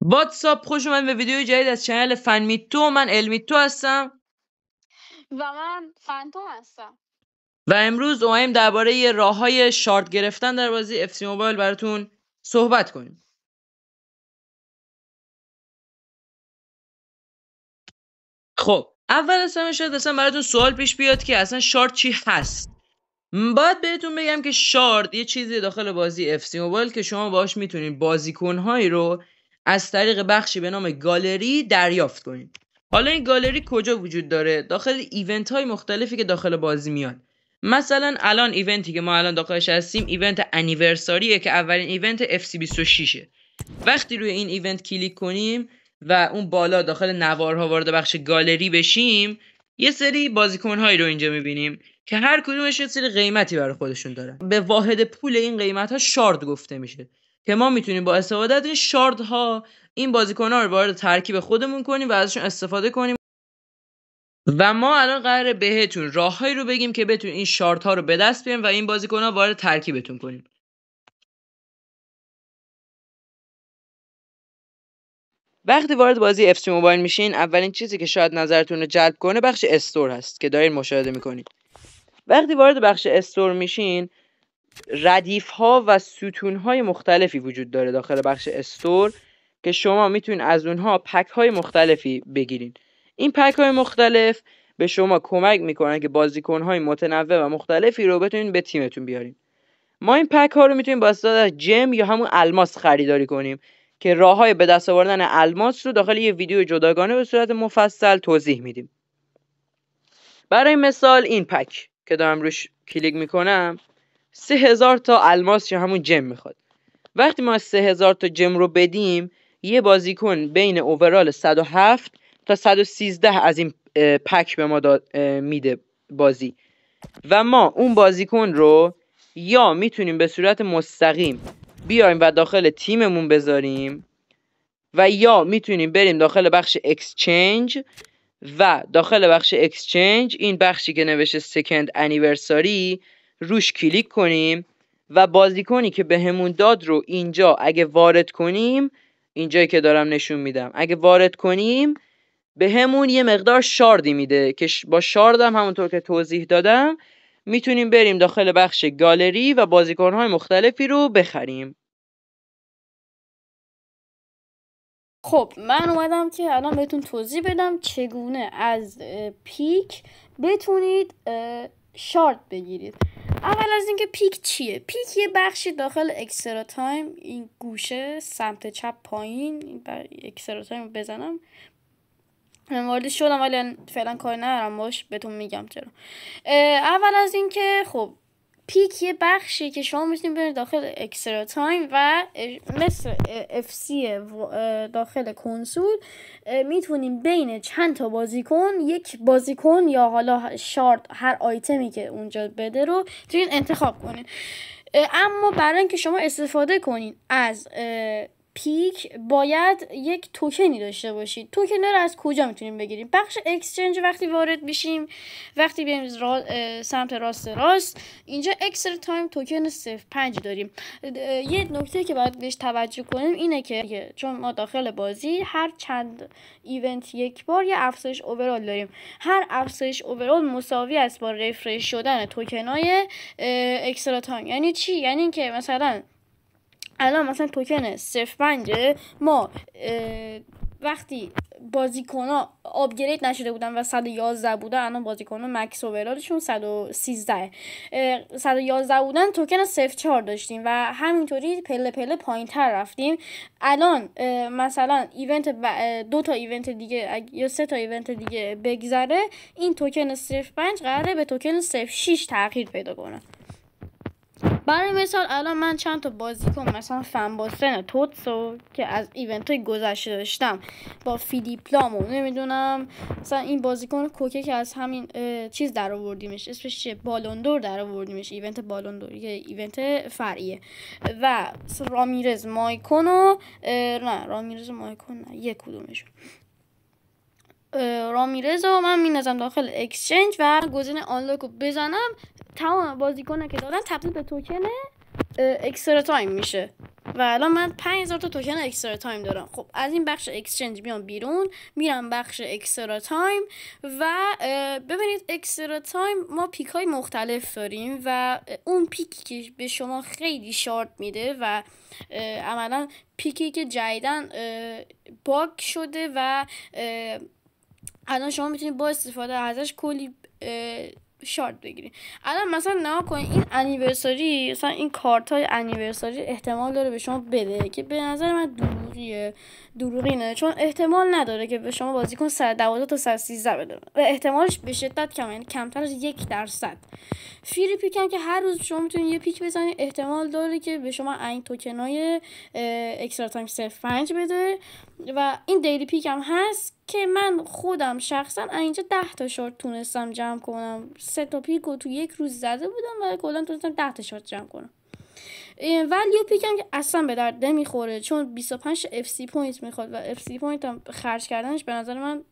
واتساپ، خوش اومد به ویدیو جدید از چنل فنمیتو. من المیتو هستم و من فانتوم هستم و امروز اومدیم درباره راه‌های شارت گرفتن در بازی اف سی موبایل براتون صحبت کنیم. خب اول از همه شاید اصلا براتون سوال پیش بیاد که اصلا شارت چی هست. باید بهتون بگم که شارت یه چیزی داخل بازی اف سی موبایل که شما باهاش میتونید بازیکن‌هایی رو از طریق بخشی به نام گالری دریافت کنید. حالا این گالری کجا وجود داره؟ داخل ایونت های مختلفی که داخل بازی میاد. مثلا الان ایونتی که ما الان داخلش هستیم ایونت انیورساریه که اولین ایونت FC26ه. وقتی روی این ایونت کلیک کنیم و اون بالا داخل نوارها وارد بخش گالری بشیم، یه سری بازیکن‌هایی رو اینجا می‌بینیم که هر کدومش یه سری قیمتی برای خودشون دارن. به واحد پول این قیمت‌ها شارد گفته میشه که ما میتونیم با استفاده از این شاردها این بازیکن‌ها رو وارد ترکیب خودمون کنیم و ازشون استفاده کنیم. و ما الان قراره بهتون راههایی رو بگیم که بتونید این شاردها رو به دست بیارین و این بازیکن‌ها وارد ترکیبتون کنیم. وقتی وارد بازی اف سی موبایل میشین، اولین چیزی که شاید نظرتون رو جلب کنه بخش استور هست که دارین مشاهده میکنید. وقتی وارد بخش استور میشین، ردیف ها و ستون های مختلفی وجود داره داخل بخش استور که شما میتونید از اونها پک های مختلفی بگیرین. این پک های مختلف به شما کمک میکنن که بازیکن های متنوع و مختلفی رو بتونین به تیمتون بیارین. ما این پک ها رو میتونیم با استفاده از جم یا همون الماس خریداری کنیم که راههای به دست آوردن الماس رو داخل یه ویدیو جداگانه به صورت مفصل توضیح میدیم. برای مثال این پک که دارم روش کلیک میکنم 3000 تا الماس یا همون جم میخواد. وقتی ما 3000 تا جم رو بدیم، یه بازیکن بین اوورال 107 تا 113 از این پک به ما میده بازی و ما اون بازیکن رو یا میتونیم به صورت مستقیم بیایم و داخل تیممون بذاریم و یا میتونیم بریم داخل بخش اکسچنج و داخل بخش اکسچنج این بخشی که نوشته سکند انیورساری روش کلیک کنیم و بازیکنی که به همون داد رو اینجا اگه وارد کنیم، اینجایی که دارم نشون میدم، اگه وارد کنیم به همون یه مقدار شاردی میده که با شاردم همونطور که توضیح دادم میتونیم بریم داخل بخش گالری و بازیکن‌های مختلفی رو بخریم. خب من اومدم که الان بهتون توضیح بدم چگونه از پیک بتونید شارت بگیرید. اول از اینکه پیک چیه؟ پیک یه بخشی داخل اکسترا تایم، این گوشه سمت چپ پایین، اکسترا تایم بزنم واردش شدم ولی فعلا کاری ندارم باش، بهتون میگم چرا. اول از اینکه خب پیک یه بخشی که شما میتونید برید داخل اکسترا تایم و مثل اف سی داخل کنسول میتونیم بین چند تا بازیکن یک بازیکن یا حالا شارت هر آیتمی که اونجا بده رو میتونید انتخاب کنید. اما برای اینکه شما استفاده کنید از پیک باید یک توکنی داشته باشید. توکن رو از کجا میتونیم بگیریم؟ بخش اکسچنج وقتی وارد بشیم، وقتی بریم سمت راست اینجا اکسترا تایم توکن 05 داریم. یه نکته که باید بهش توجه کنیم اینه که چون ما داخل بازی هر چند ایونت یک بار یه افزایش اوورال داریم، هر افزایش اوورال مساوی است با رفرش شدن توکنای اکسترا تایم. یعنی چی؟ یعنی اینکه مثلا الان مثلا توکن 05 ما وقتی بازیکن‌ها آپگرید نشده بودن و 111 بودن، الان بازیکن‌ها مکس اوورالشون 113 111 بودن، توکن 04 داشتیم و همینطوری پله پله پایین‌تر رفتیم. الان مثلا ایونت دو تا ایونت دیگه یا سه تا ایونت دیگه بگذره، این توکن 05 قراره به توکن 06 تغییر پیدا کنه. برای مثال الان من چند تا بازیکن مثلا فنباستن توتسو که از ایونت های گذشته داشتم با فیلیپلامو نمیدونم، مثلا این بازیکن کوکه که از همین چیز در آوردیمش، اسمش چیه، بالوندور در آوردیمش، ایونت بالوندور یه ایونت فرعیه. و رامیرز مایکونو یک کدومشون رامیرز رو من می‌نازم داخل اکسچنج و گزینه آنلاک رو بزنم، تمام بازیکنه که دارن تبدیل به توکن اکسترا تایم میشه و الان من 5000 تا توکن اکسترا تایم دارم. خب از این بخش اکسچنج بیام بیرون، میرم بخش اکسترا تایم و ببینید اکسترا تایم ما پیک های مختلف داریم و اون پیکی که به شما خیلی شارت میده و عملا پیکی که جدیدن باگ شده و الان شما میتونید با استفاده ازش کلی شارت بگیرید. الان مثلا نها کنید این انیورساری، مثلا این کارت های انیورساری احتمال داره به شما بده که به نظر من دروغینه، چون احتمال نداره که به شما بازیکن 112 تا 113 بده و احتمالش به شدت کمه، یعنی کمتر از 1%. فری پیک هم که هر روز شما میتونید یه پیک بزنید، احتمال داره که به شما این توکن های اکسترا تایم 05 بده و این دیلی پیک هم هست که من خودم شخصا اینجا 10 تا شارت تونستم جمع کنم. 3 تا پیک رو تو یک روز زده بودم و کلا تونستم 10 تا شارت جمع کنم. ولیو پیک هم که اصلا به درد نمیخوره، چون 25 اف سی پوینت میخواد و اف سی پوینت هم خرج کردنش به نظر من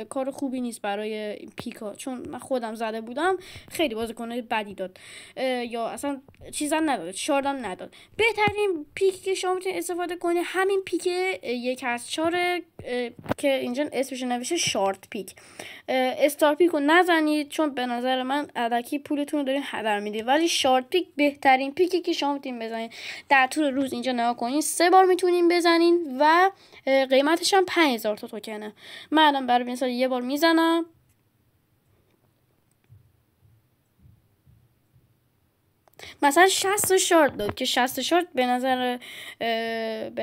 کار خوبی نیست برای پیکا، چون من خودم زده بودم خیلی بازیکنای بدی داد یا اصلا چیزام نداد، شاردم نداد. بهترین پیکی که شما میتونید استفاده کنید همین پیک 1/4 که اینجا اسمش نوشته شارت پیک. استار پیک رو نزنید چون به نظر من الکی پولتون رو دارین هدر میدید، ولی شارت پیک بهترین پیکی که شما میتونید بزنید. در طول روز اینجا نگاه کنید 3 بار میتونین بزنین و قیمتش هم 5000 تا توکنه. من الان برای مثال یه بار میزنم، مثلا 60 شارت داد که 60 شارت به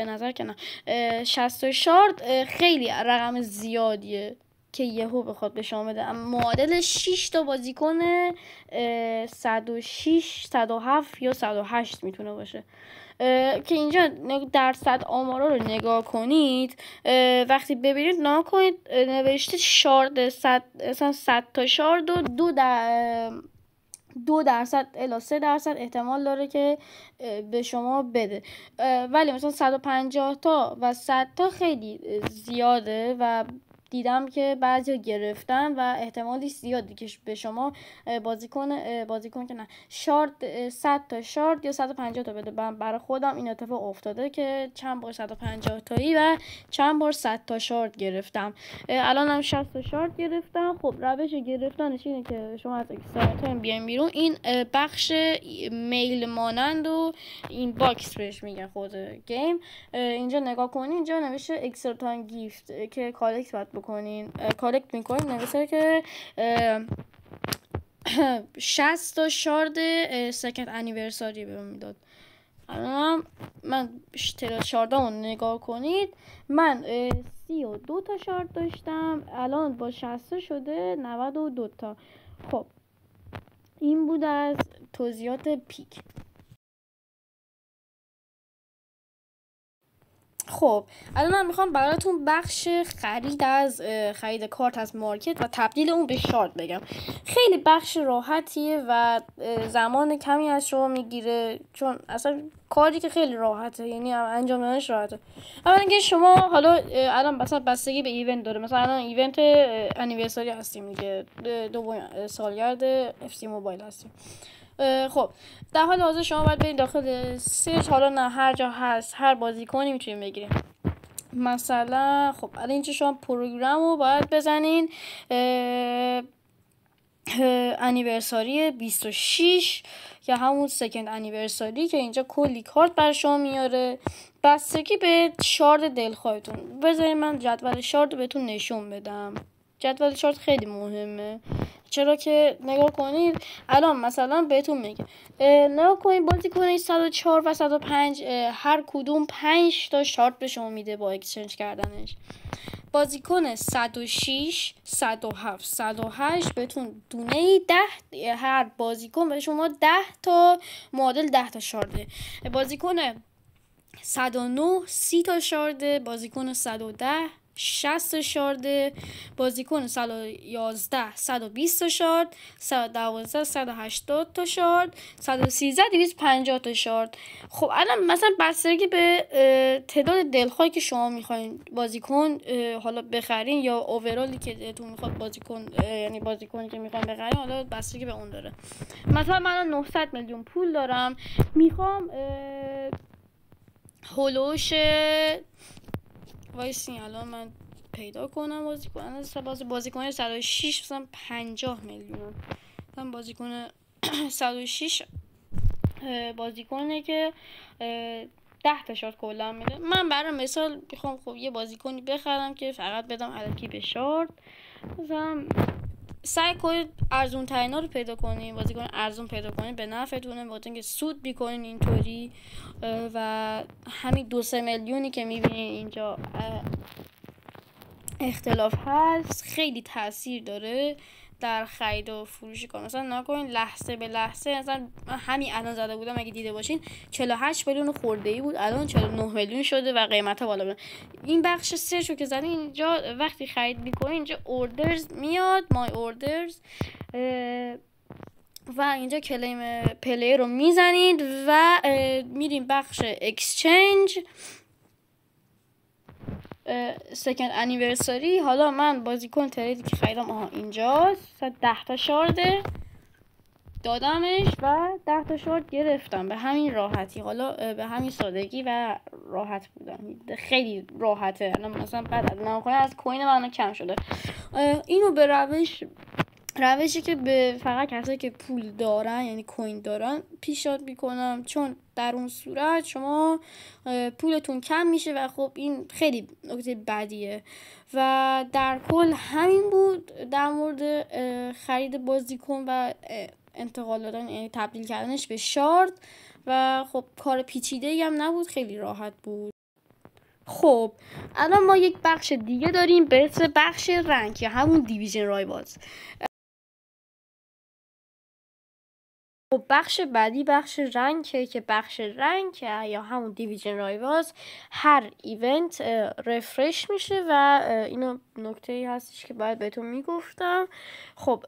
نظر که نه 60 شارت خیلی رقم زیادیه که یهو بخواد به شما بده. معادل 6 تا بازیکن 106 107 یا 108 میتونه باشه که اینجا درصد آمارا رو نگاه کنید. وقتی ببینید نگاه کنید نوشته شارد 100 تا شارد و 2% الی 3% احتمال داره که به شما بده، ولی مثلا 150 تا و 100 تا خیلی زیاده و دیدم که بعضی گرفتن و احتمالی زیاده که به شما بازیکن که نه شارت 100 تا شارت یا 150 تا بده. برای خودم این اتفاق افتاده که چند بار 150 تایی و چند بار 100 تا شارت گرفتم. الان هم 60 تا شارت گرفتم. خب روش گرفتنش اینه که شما از اکسترا تایم بیاین بیرون، این بخش میل مانند و این باکس بهش میگن خود گیم، اینجا نگاه کنین اینجا نوشته اکسترا تایم گیفت که کالکت باید بکنین. کالکت میکنین نوشته که 60 تا شارد سکند انیورساری بهم میداد. الان من تعداد شاردامو نگاه کنید، من 32 تا شارد داشتم، الان با 60 شده 92 تا. خب این بود از توضیحات پیک. خب الان من میخوام براتون بخش خرید کارت از مارکت و تبدیل اون به شارت بگم. خیلی بخش راحتیه و زمان کمی از شما میگیره، چون اصلا کاری که خیلی راحته، یعنی انجام دادنش راحته. اولا اینکه شما حالا الان مثلا بستگی به ایونت داره، مثلا الان ایونت انیورساری هستیم دیگه، دوم سالگرد اف سی موبایل هستیم. خب در حال حاضر شما باید برید داخل سرچ، حالا نه هر جا هست هر بازیکنی میتونید بگیرید. مثلا خب الان اینجا شما پروگرام رو باید بزنین انیورساری 26 یا همون سکند انیورساری که اینجا کلی کارت بر شما میاره، بستگی به شارد دلخواهتون. بذارید من جدول شارد بهتون نشون بدم. جدول شارت خیلی مهمه، چرا که نگاه کنید الان مثلا بهتون میگه نگاه کنید بازیکن 104 و 105 هر کدوم 5 تا شارت به شما میده با اکسچنج کردنش. بازیکن 106 107 108 بهتون دونه 10 هر بازیکن به شما 10 تا معادل 10 تا شارده. بازیکن 109 30 تا شارده، بازیکن 110 60 شارد، بازیکن 111 120 شارد، 112 180 تا شارد، 113 250 تا شارد. خب الان مثلا بستگی به تعداد دلخواهی که شما میخواین بازیکن حالا بخرین یا اوورالی که تو میخواد بازیکن، یعنی بازیکنی که میخواین بخرین، حالا بستگی به اون داره. مثلا من 900 میلیون پول دارم، میخوام هولوش وایسین الان من پیدا کنم بازیکن 106 مثلا 50 میلیون، مثلا بازیکن 106 بازیکنه که 10 تا شارت کلا میده. من برای مثال میخوام خب یه بازیکنی بخرم که فقط بدم الکی به شارت، مثلا سعی کنید ارزون ترینا رو پیدا کنید، بازیکن ارزون پیدا کنید به نفعتونه، با اینکه سود میکنین اینطوری. و همین 2-3 میلیونی که میبینین اینجا اختلاف هست خیلی تاثیر داره در خرید و فروش کار. مثلا نکنین لحظه به لحظه، مثلا همین الان زده بودم اگه دیده باشین 48 میلیون خورده‌ای بود، الان 49 میلیون شده و قیمت‌ها بالا بره. این بخش سرچ رو که زدین اینجا وقتی خرید می‌کنین اینجا اوردرز میاد، مای اوردرز، و اینجا کلیم پلی رو میزنید و میریم بخش اکسچنج سکند انیورسری. حالا من بازیکن تریدی که خریدم اینجاست، 10 تا شارده دادمش و 10 تا شارد گرفتم به همین راحتی. حالا به همین سادگی و راحت بودم، خیلی راحته. الان مثلا بعد از نمکنه از کوین من کم شده. اینو به روشی که به فقط کسایی که پول دارن یعنی کوین دارن پیشنهاد میکنم، چون در اون صورت شما پولتون کم میشه و خب این خیلی نکته بدیه. و در کل همین بود در مورد خرید بازیکن و انتقال دادن، یعنی تبدیل کردنش به شارد. و خب کار پیچیده‌ای هم نبود، خیلی راحت بود. خب الان ما یک بخش دیگه داریم به اسم بخش رنک یا همون دیویژن رایوالز. خب بخش بعدی بخش رنکه که بخش رنک یا همون دیویژن رایوالز هر ایونت رفرش میشه و اینو نکته‌ای هستش که باید بهتون میگفتم. خب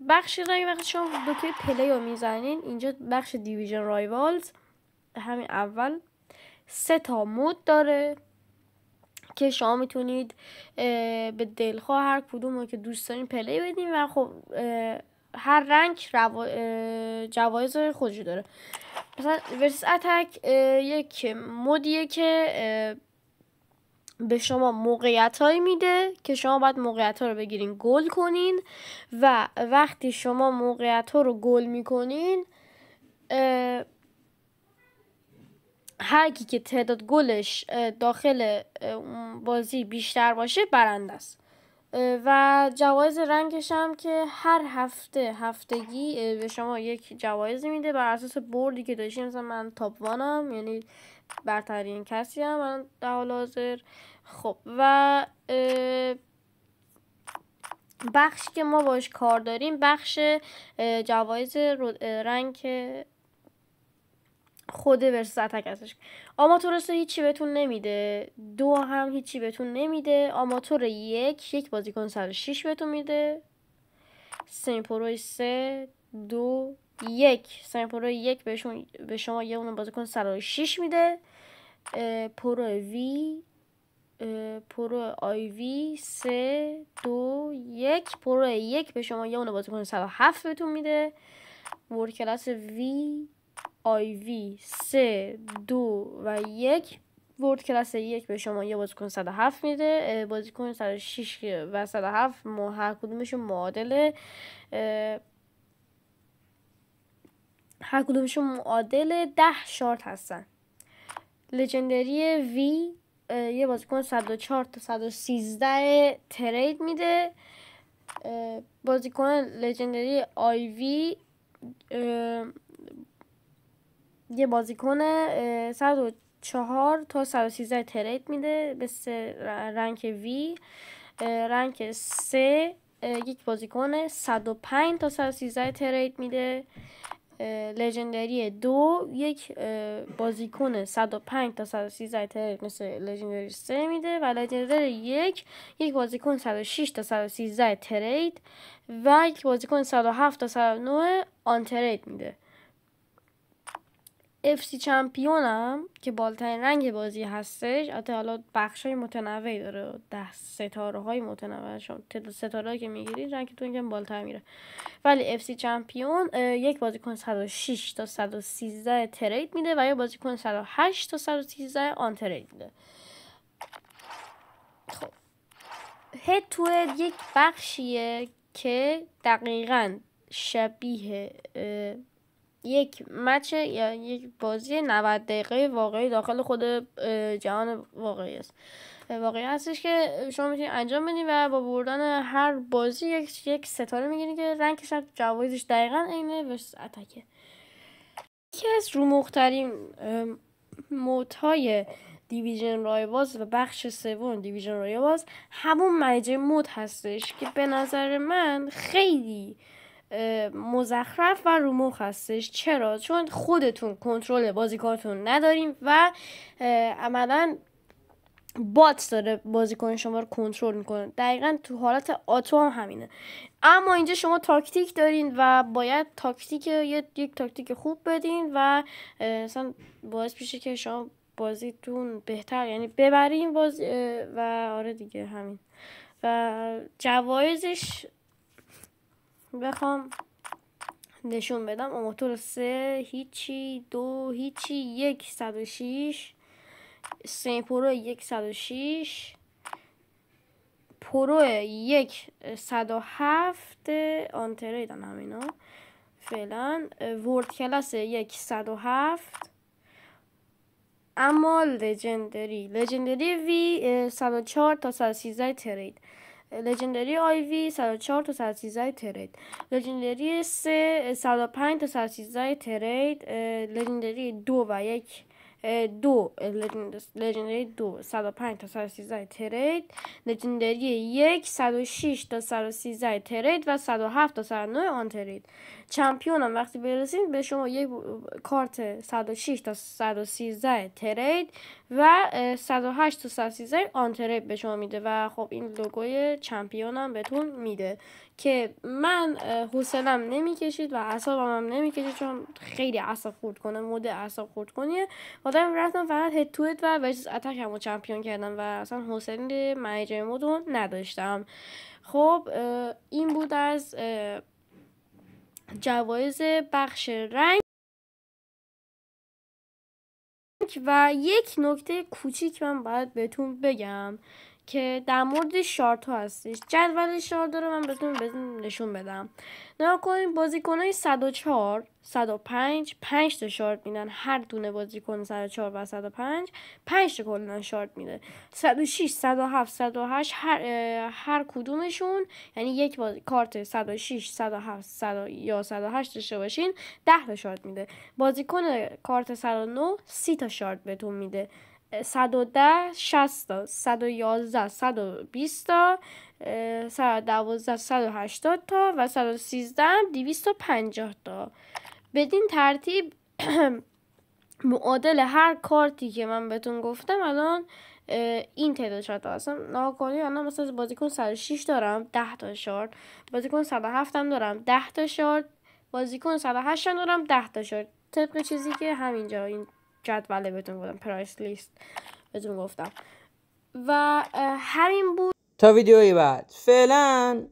بخش رنک وقتی شما دکمه پلی رو میزنین اینجا بخش دیویژن رایوالز همین اول 3 تا مود داره که شما میتونید به دلخواه هر کدوم رو که دوست دارین پلی بدین و خب هر رنگ جوایز خودشو داره. مثلا ورسس اتک یک مودیه که به شما موقعیت هایی میده که شما باید موقعیت ها رو بگیرین گل کنین و وقتی شما موقعیت ها رو گل میکنین هر کی که تعداد گلش داخل بازی بیشتر باشه برنده است. و جوایز رنگش هم که هر هفتگی به شما یک جوایزی میده بر اساس بردی که داشتیم. مثلا من تاپ وانم، یعنی برترین کسی هم من در حال حاضر. خب و بخشی که ما باش کار داریم بخش جوایز رنگ خود ورسس اتک هستش. آماتور 3 هیچی بهتون نمیده، 2 هم هیچی بهتون نمیده. آماتور 1 بازیکن 106 بهتون میده. سمی پرو 3 2 1 سمی پرو 1 به شما یه اون بازیکن 106 میده. پرو وی پرو آی وی 3 2 1 پرو 1 به شما یه اون بازیکن 107 بهتون میده. ورد کلاس وی آی وی 3 2 و 1 ورد کلاس 1 به شما یه بازیکن 107 میده. بازیکن 106 و 107 هر کدومشون معادل 10 شارت هستن. لژندری وی یه بازیکن 104 تا 113 ترید میده. بازیکن لژندری آی وی یه بازیکن 104 تا 113 ترید میده به رنک وی. رنک 3 یک بازیکن 105 تا 113 ترید میده. لژندری 2 یک بازیکن 105 تا 113 ترید مثل لژندری 3 میده و لژندری یک بازیکن 106 تا 113 ترید و یک بازیکن 107 تا 109 آن ترید میده. FC چمپیون هم که بالاترین رنگ بازی هستش، البته حالا بخشای متنوعی داره، 10 ستاره های متنوع، شما تعداد ستاره که میگیرید رنگتون یکم بالاتر میره، ولی FC چمپیون یک بازیکن 106 تا 113 ترید میده و یک بازیکن 108 تا 113 آن ترید میده. خب هد تو هد یک بخشیه که دقیقاً شبیه یک مچ یا یک بازی 90 دقیقه واقعی داخل خود جهان واقعی است، واقعی هستش که شما میتونید انجام بدید و با بردن هر بازی یک ستاره میگیرید که رنگش جوایزش دقیقاً عینه ورسس اتکه. یکی از رومخترین مودهای دیویژن رایوالز و بخش سوم دیویژن رایوالز همون منیجر مود هستش که به نظر من خیلی مزخرف و رومخ هستش. چرا؟ چون خودتون کنترل بازیکنتون نداریم و عملا بات داره بازیکن شما رو کنترل میکنه. دقیقا تو حالت آتو هم همینه، اما اینجا شما تاکتیک دارین و باید یک تاکتیک خوب بدین و مثلا باعث میشه که شما بازیتون بهتر یعنی ببرین و آره دیگه همین. و جوایزش بخوام نشون بدم، موتور 3 هیچی، 2 هیچی، 1 106، 3 پرو 106، پرو 1 107 آنتریدن همینا فعلا، ورد کلاس 1 107، اما لژندری وی 104 تا 113 ترید، لژندری آی وی 104 تا 113 ترید، لژندری 3 105 تا 113 ترید، لژندری 2 و 1 لژندری 2 105 تا 113 ترید، لژندری 1 106 تا 113 ترید و 107 تا 109 آن ترید. چمپیون هم وقتی برسید به شما یک کارت 106 تا 113 ترید و 108 تا 113 آن ترید به شما میده و خب این لوگوی چمپیون هم بهتون میده که من حوصله‌ام نمیکشید و اعصابم هم نمیکشید چون خیلی اعصاب خورد کنه، مود اعصاب خورد کنیه. بعدم رفتم فقط هد تو هد و ورسس اتک همو چمپیون کردم و اصلا حوصله منیجر مودو نداشتم. خب این بود از جوایز بخش رنگ. و یک نکته کوچیک من باید بهتون بگم که در مورد شارت ها هستش. جدول شارت رو من بهتون نشون بدم. نگاه کنید بازیکن‌های 104 105 5 تا شارت میدن، هر دونه بازیکن 104 و 105 5 تا کلا شارت میده. 106 107 108 هر کدومشون یعنی یک کارت 106 107 100 یا 108 داشته باشین 10 تا شارت میده. بازیکن کارت 109 30 تا شارت بهتون میده. 110 60 تا، 111 120 تا، 112 180 تا و 113 250 تا. بدین ترتیب معادل هر کارتی که من بهتون گفتم الان این تعداد شارت هستم. ناکنی الان مثلا بازیکن 106 دارم 10 تا شارت، بازیکن 107 هم دارم 10 تا شارت، بازیکن 108 هم دارم 10 تا شارت، طبق چیزی که همینجا این جدوله بهتون گفتم، پرایس لیست بهتون گفتم. و همین بود تا ویدیوی بعد. فعلا